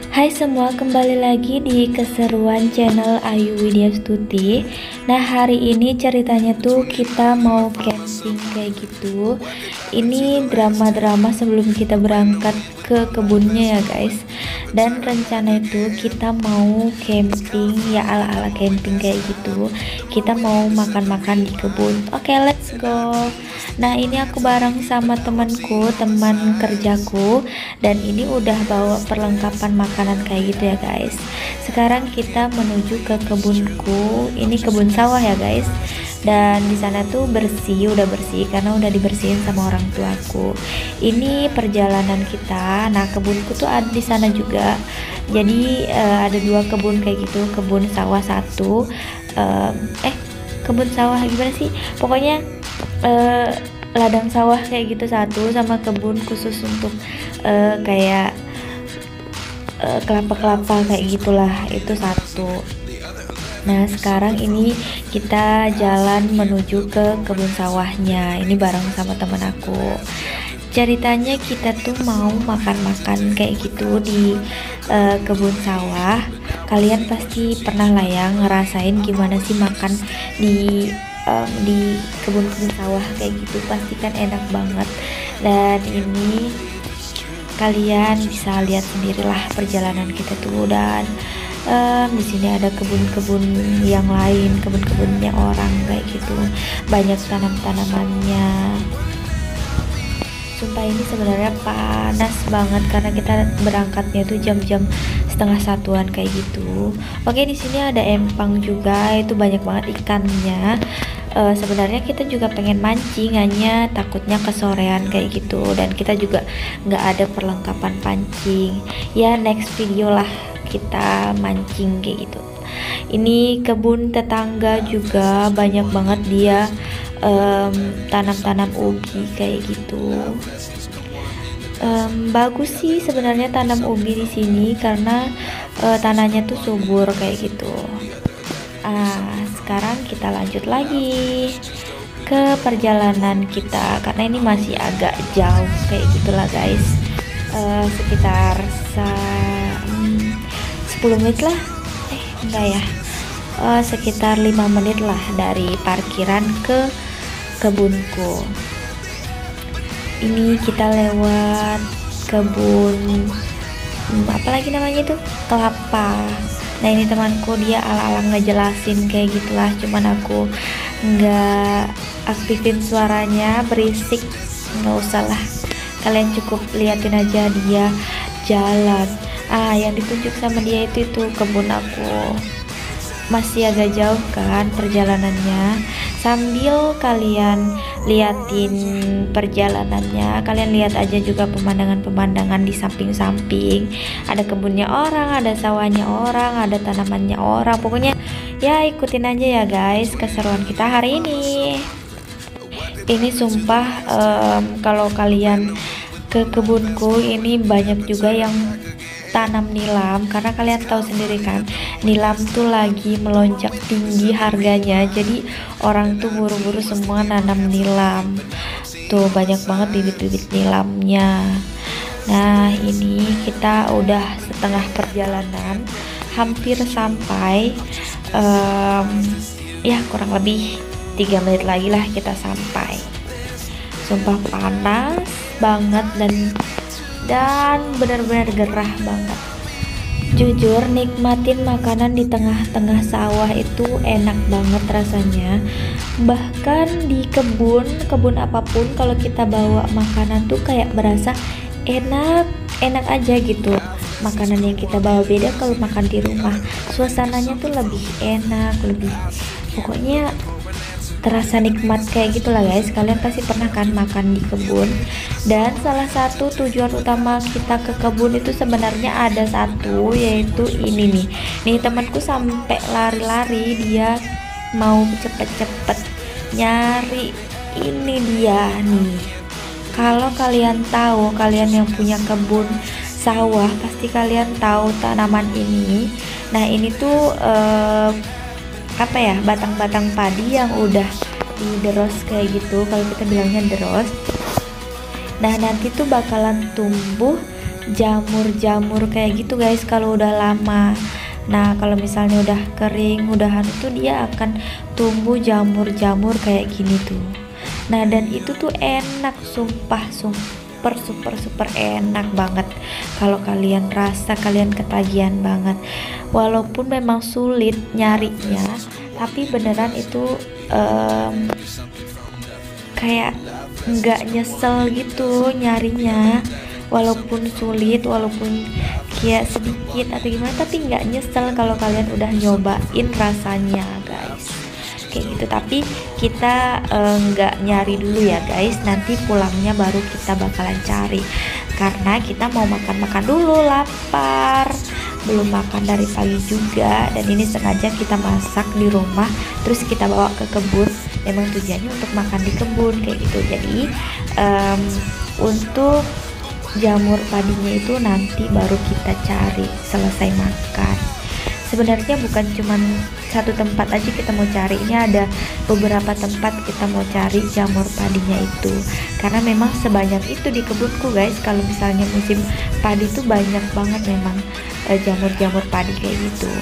Hai semua, kembali lagi di keseruan channel Ayu Widya Stuti. Nah, hari ini ceritanya tuh kita mau camping kayak gitu. Ini drama-drama sebelum kita berangkat ke kebunnya ya guys. Dan rencana itu kita mau camping ya, ala-ala camping kayak gitu. Kita mau makan-makan di kebun. Oke, let's go. Nah, ini aku bareng sama temanku, teman kerjaku, dan ini udah bawa perlengkapan makanan kayak gitu ya guys. Sekarang kita menuju ke kebunku. Ini kebun sawah ya guys. Dan di sana tuh bersih, udah bersih karena udah dibersihin sama orang tuaku. Ini perjalanan kita. Nah, kebunku tuh ada di sana juga. Jadi ada dua kebun kayak gitu, kebun sawah satu. Kebun sawah gimana sih? Pokoknya ladang sawah kayak gitu satu, sama kebun khusus untuk kayak kelapa-kelapa kayak gitulah, itu satu. Nah, sekarang ini kita jalan menuju ke kebun sawahnya. Ini bareng sama temen aku. Ceritanya kita tuh mau makan-makan kayak gitu di kebun sawah. Kalian pasti pernah lah ya ngerasain gimana sih makan di kebun-kebun sawah kayak gitu, pasti kan enak banget. Dan ini kalian bisa lihat sendirilah perjalanan kita tuh. Dan di sini ada kebun-kebun yang lain, kebun-kebunnya orang kayak gitu, banyak tanam-tanamannya. Sumpah ini sebenarnya panas banget karena kita berangkatnya tuh jam-jam setengah satuan kayak gitu. Oke, di sini ada empang juga, itu banyak banget ikannya. Sebenarnya kita juga pengen mancing, hanya takutnya kesorean kayak gitu, dan kita juga nggak ada perlengkapan pancing. Ya next video lah kita mancing kayak gitu. Ini kebun tetangga juga banyak banget dia tanam-tanam ubi kayak gitu. Bagus sih sebenarnya tanam ubi di sini karena tanahnya tuh subur kayak gitu. Sekarang kita lanjut lagi ke perjalanan kita karena ini masih agak jauh kayak gitulah guys. Sekitar 10 menit lah, enggak ya, sekitar 5 menit lah dari parkiran ke kebunku. Ini kita lewat kebun apalagi namanya itu, kelapa. Nah, ini temanku dia ala-ala ngejelasin kayak gitulah, cuman aku nggak aktifin suaranya, berisik, nggak usah lah, kalian cukup liatin aja dia jalan. Yang ditunjuk sama dia itu kebun aku. Masih agak jauh kan perjalanannya. Sambil kalian liatin perjalanannya, kalian lihat aja juga pemandangan-pemandangan di samping-samping. Ada kebunnya orang, ada sawahnya orang, ada tanamannya orang. Pokoknya ya ikutin aja ya guys keseruan kita hari ini. Ini sumpah kalau kalian ke kebunku ini banyak juga yang tanam nilam, karena kalian tahu sendiri kan nilam tuh lagi melonjak tinggi harganya, jadi orang tuh buru-buru semua nanam nilam. Tuh banyak banget bibit-bibit nilamnya. Nah, ini kita udah setengah perjalanan, hampir sampai, ya kurang lebih 3 menit lagi lah kita sampai. Sumpah panas banget dan benar-benar gerah banget. Jujur nikmatin makanan di tengah-tengah sawah itu enak banget rasanya. Bahkan di kebun apapun kalau kita bawa makanan tuh kayak berasa enak aja gitu. Makanan yang kita bawa, beda kalau makan di rumah, suasananya tuh lebih enak, lebih, pokoknya terasa nikmat kayak gitulah guys. Kalian pasti pernah kan makan di kebun. Dan salah satu tujuan utama kita ke kebun itu sebenarnya ada satu, yaitu ini nih temanku sampai lari-lari, dia mau cepet-cepet nyari ini dia nih. Kalau kalian tahu, kalian yang punya kebun sawah, pasti kalian tahu tanaman ini. Nah, ini tuh batang-batang padi yang udah dideros kayak gitu, kalau kita bilangnya deros. Nah, nanti tuh bakalan tumbuh jamur-jamur kayak gitu guys kalau udah lama. Nah kalau misalnya udah kering udahan tuh dia akan tumbuh jamur-jamur kayak gini tuh. Nah dan itu tuh enak, sumpah super super super enak banget. Kalau kalian rasa kalian ketagihan banget, walaupun memang sulit nyarinya, tapi beneran itu kayak nggak nyesel gitu nyarinya. Walaupun sulit, walaupun kayak sedikit atau gimana, tapi nggak nyesel kalau kalian udah nyobain rasanya guys, kayak gitu. Tapi kita nggak nyari dulu ya guys, nanti pulangnya baru kita bakalan cari, karena kita mau makan-makan dulu, lapar, belum makan dari pagi juga. Dan ini sengaja kita masak di rumah terus kita bawa ke kebun, memang tujuannya untuk makan di kebun kayak gitu. Jadi untuk jamur padinya itu nanti baru kita cari selesai makan. Sebenarnya bukan cuman satu tempat aja kita mau cari, ini ada beberapa tempat kita mau cari jamur padinya itu, karena memang sebanyak itu di kebunku guys. Kalau misalnya musim padi itu banyak banget memang jamur-jamur padi kayak gitu.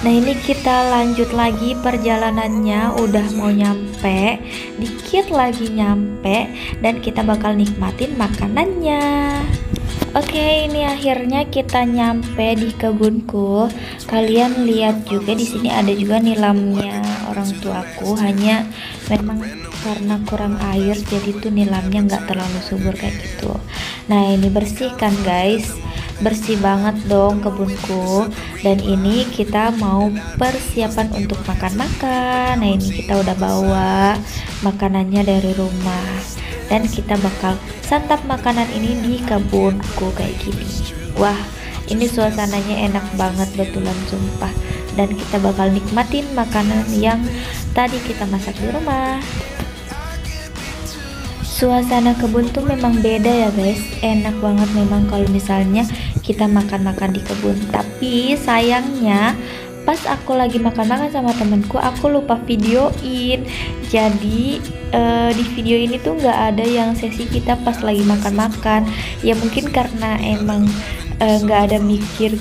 Nah ini kita lanjut lagi perjalanannya, udah mau nyampe, dikit lagi nyampe, dan kita bakal nikmatin makanannya. Oke, ini akhirnya kita nyampe di kebunku. Kalian lihat juga di sini ada juga nilamnya orang tuaku, hanya memang karena kurang air jadi tuh nilamnya nggak terlalu subur kayak gitu. Nah ini bersih kan guys, bersih banget dong kebunku. Dan ini kita mau persiapan untuk makan-makan. Nah ini kita udah bawa makanannya dari rumah, dan kita bakal santap makanan ini di kebunku kayak gini. Wah ini suasananya enak banget betulan sumpah, dan kita bakal nikmatin makanan yang tadi kita masak di rumah. Suasana kebun tuh memang beda ya guys, enak banget memang kalau misalnya kita makan-makan di kebun. Tapi sayangnya pas aku lagi makan-makan sama temenku, aku lupa videoin. Jadi di video ini tuh nggak ada yang sesi kita pas lagi makan-makan. Ya mungkin karena emang nggak ada mikir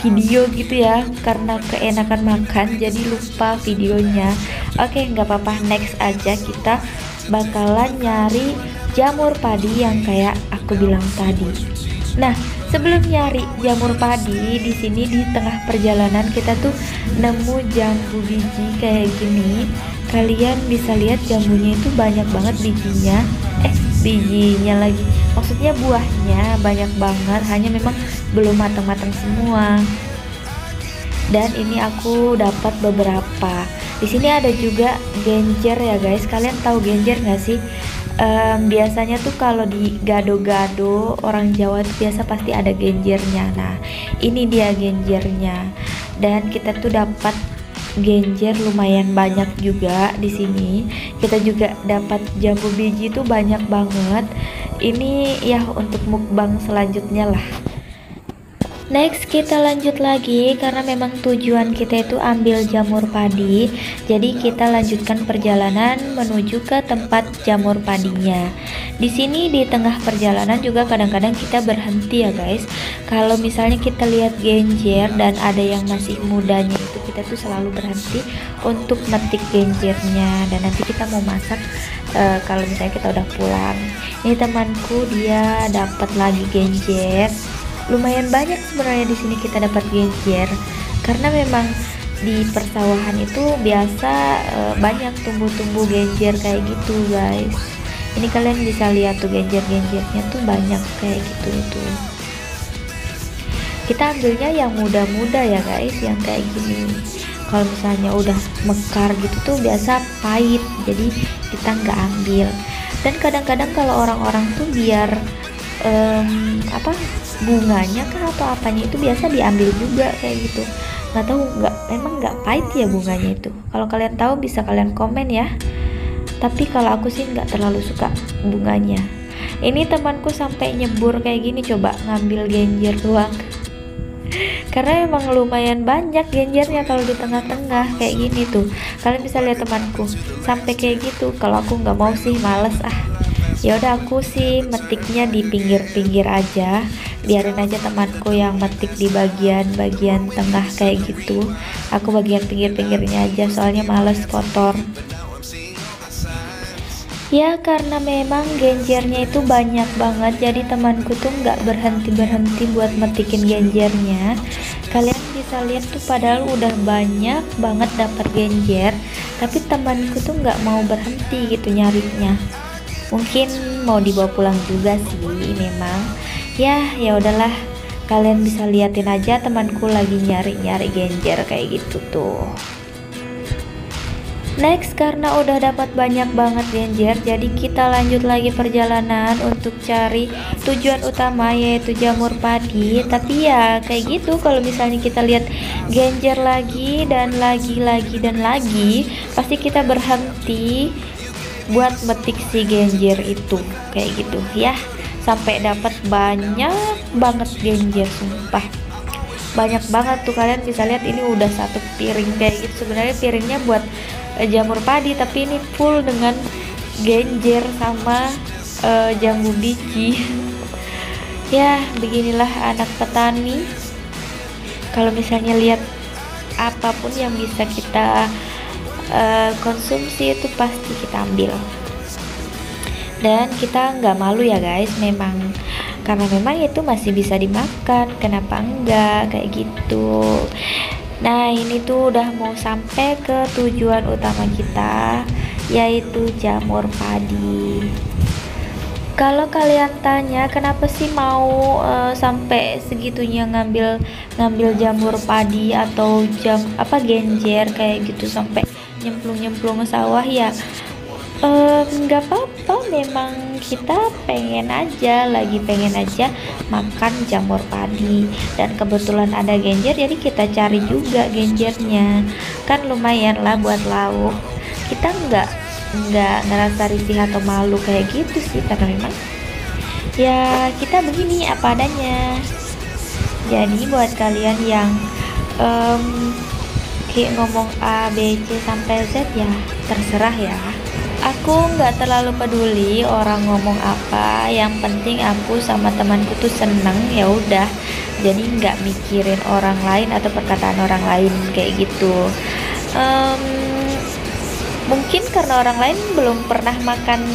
video gitu ya, karena keenakan makan jadi lupa videonya. Oke nggak apa-apa, next aja kita bakalan nyari jamur padi yang kayak aku bilang tadi. Nah sebelum nyari jamur padi, di sini di tengah perjalanan kita tuh nemu jambu biji kayak gini. Kalian bisa lihat jambunya itu banyak banget bijinya, bijinya lagi, maksudnya buahnya banyak banget, hanya memang belum matang-matang semua. Dan ini aku dapat beberapa. Di sini ada juga genjer ya guys. Kalian tahu genjer nggak sih? Biasanya tuh kalau di gado-gado orang Jawa tuh biasa pasti ada genjernya. Nah ini dia genjernya, dan kita tuh dapat genjer lumayan banyak juga di sini. Kita juga dapat jambu biji tuh banyak banget. Ini ya untuk mukbang selanjutnya lah. Next kita lanjut lagi, karena memang tujuan kita itu ambil jamur padi. Jadi kita lanjutkan perjalanan menuju ke tempat jamur padinya. Di sini di tengah perjalanan juga kadang-kadang kita berhenti ya guys. Kalau misalnya kita lihat genjer dan ada yang masih mudanya itu, kita tuh selalu berhenti untuk metik genjernya. Dan nanti kita mau masak kalau misalnya kita udah pulang. Ini temanku dia dapat lagi genjer. Lumayan banyak sebenarnya di sini kita dapat genjer, karena memang di persawahan itu biasa banyak tumbuh-tumbuh genjer kayak gitu guys. Ini kalian bisa lihat tuh genjer-genjernya tuh banyak kayak gitu tuh. Kita ambilnya yang muda-muda ya guys, yang kayak gini. Kalau misalnya udah mekar gitu tuh biasa pahit, jadi kita nggak ambil. Dan kadang-kadang kalau orang-orang tuh biar bunganya kah atau apanya itu biasa diambil juga kayak gitu. Nggak tahu, emang nggak pahit ya bunganya itu. Kalau kalian tahu bisa kalian komen ya. Tapi kalau aku sih nggak terlalu suka bunganya. Ini temanku sampai nyebur kayak gini, coba ngambil genjer doang. Karena emang lumayan banyak genjernya kalau di tengah-tengah kayak gini tuh. Kalian bisa lihat temanku sampai kayak gitu. Kalau aku nggak mau sih, males Ya udah, aku sih metiknya di pinggir-pinggir aja, biarin aja temanku yang metik di bagian-bagian tengah kayak gitu. Aku bagian pinggir-pinggirnya aja, soalnya males kotor. Ya karena memang genjernya itu banyak banget, jadi temanku tuh nggak berhenti-berhenti buat metikin genjernya. Kalian bisa lihat tuh, padahal udah banyak banget dapat genjer, tapi temanku tuh nggak mau berhenti gitu nyarinya. Mungkin mau dibawa pulang juga sih memang. Ya udahlah, kalian bisa liatin aja temanku lagi nyari-nyari genjer kayak gitu tuh. Next, karena udah dapat banyak banget genjer, jadi kita lanjut lagi perjalanan untuk cari tujuan utama, yaitu jamur padi. Tapi ya kayak gitu, kalau misalnya kita lihat genjer lagi dan lagi, pasti kita berhenti buat metik si genjer itu kayak gitu ya, sampai dapat banyak banget genjer, sumpah banyak banget tuh. Kalian bisa lihat ini udah satu piring kayak gitu. Sebenarnya piringnya buat jamur padi, tapi ini full dengan genjer sama jambu biji. Ya beginilah anak petani, kalau misalnya lihat apapun yang bisa kita konsumsi itu pasti kita ambil, dan kita nggak malu ya guys, memang karena memang itu masih bisa dimakan, kenapa enggak kayak gitu. Nah ini tuh udah mau sampai ke tujuan utama kita, yaitu jamur padi. Kalau kalian tanya kenapa sih mau sampai segitunya ngambil jamur padi atau genjer kayak gitu, sampai nyemplung ke sawah, ya nggak apa-apa, memang kita pengen aja makan jamur padi, dan kebetulan ada genjer jadi kita cari juga genjernya, kan lumayan lah buat lauk. Kita nggak ngerasa risih atau malu kayak gitu sih, karena memang ya kita begini apa adanya. Jadi buat kalian yang kayak ngomong A, B, C sampai Z, ya terserah ya. Aku nggak terlalu peduli orang ngomong apa, yang penting aku sama temanku tuh seneng, ya udah. Jadi nggak mikirin orang lain atau perkataan orang lain kayak gitu. Mungkin karena orang lain belum pernah makan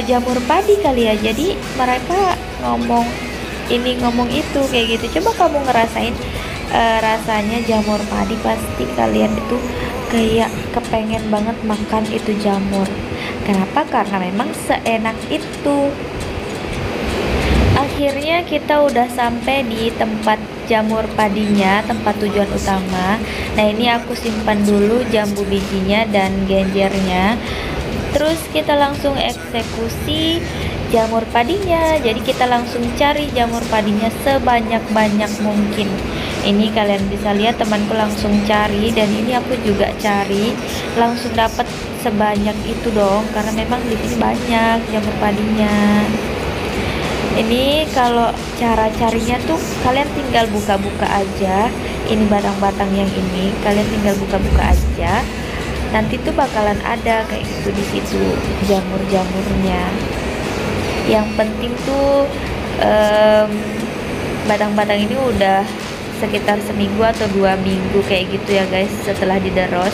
jamur padi kali ya, jadi mereka ngomong ini ngomong itu kayak gitu. Coba kamu ngerasain rasanya jamur padi, pasti kalian itu kayak kepengen banget makan itu jamur. Kenapa? Karena memang seenak itu. Akhirnya kita udah sampai di tempat jamur padinya, tempat tujuan utama. Nah ini aku simpan dulu jambu bijinya dan genjernya, terus kita langsung eksekusi jamur padinya. Jadi kita langsung cari jamur padinya sebanyak-banyak mungkin. Ini kalian bisa lihat temanku langsung cari, dan ini aku juga cari, langsung dapat sebanyak itu dong, karena memang di sini banyak jamur padinya. Ini kalau cara carinya tuh kalian tinggal buka-buka aja. Ini batang-batang yang ini kalian tinggal buka-buka aja, nanti tuh bakalan ada kayak gitu di situ jamur-jamurnya. Yang penting tuh batang-batang ini udah sekitar seminggu atau 2 minggu kayak gitu ya guys, setelah dideros.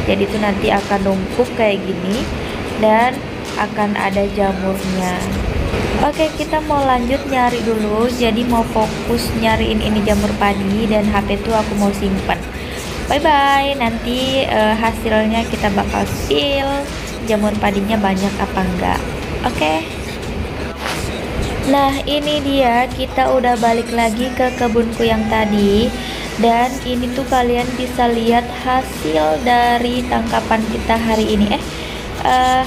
Jadi itu nanti akan numpuk kayak gini dan akan ada jamurnya. Oke, kita mau lanjut nyari dulu. Jadi mau fokus nyariin ini jamur padi, dan HP tuh aku mau simpan. Bye bye, nanti hasilnya kita bakal spill jamur padinya banyak apa enggak. Oke. Nah ini dia, kita udah balik lagi ke kebunku yang tadi, dan ini tuh kalian bisa lihat hasil dari tangkapan kita hari ini,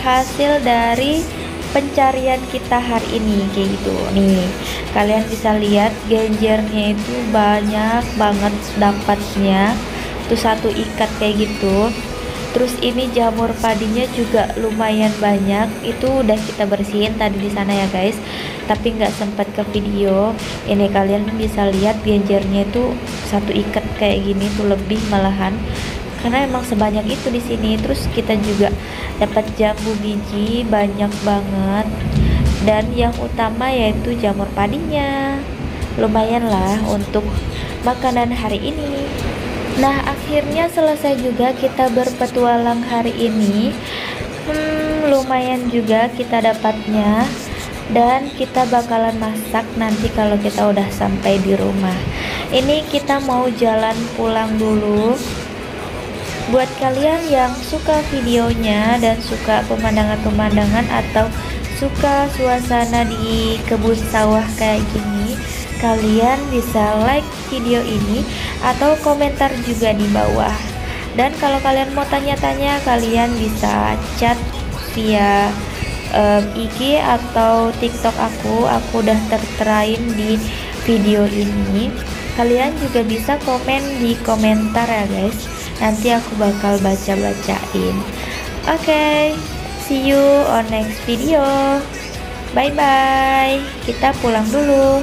hasil dari pencarian kita hari ini kayak gitu. Nih kalian bisa lihat genjernya itu banyak banget dapatnya tuh, satu ikat kayak gitu. Terus ini jamur padinya juga lumayan banyak, itu udah kita bersihin tadi di sana ya guys, tapi nggak sempat ke video. Ini kalian bisa lihat genjernya itu satu ikat kayak gini tuh, lebih malahan, karena emang sebanyak itu di sini. Terus kita juga dapat jambu biji banyak banget. dan yang utama yaitu jamur padinya. Lumayan lah untuk makanan hari ini. Nah, akhirnya selesai juga kita berpetualang hari ini. Lumayan juga kita dapatnya, dan kita bakalan masak nanti kalau kita udah sampai di rumah. Ini kita mau jalan pulang dulu. Buat kalian yang suka videonya dan suka pemandangan-pemandangan atau suka suasana di kebun sawah kayak gini, kalian bisa like video ini atau komentar juga di bawah. Dan kalau kalian mau tanya-tanya, kalian bisa chat via IG atau TikTok aku udah terterain di video ini. Kalian juga bisa komen di komentar ya guys, nanti aku bakal baca-bacain. Oke, see you on next video. Bye bye, kita pulang dulu.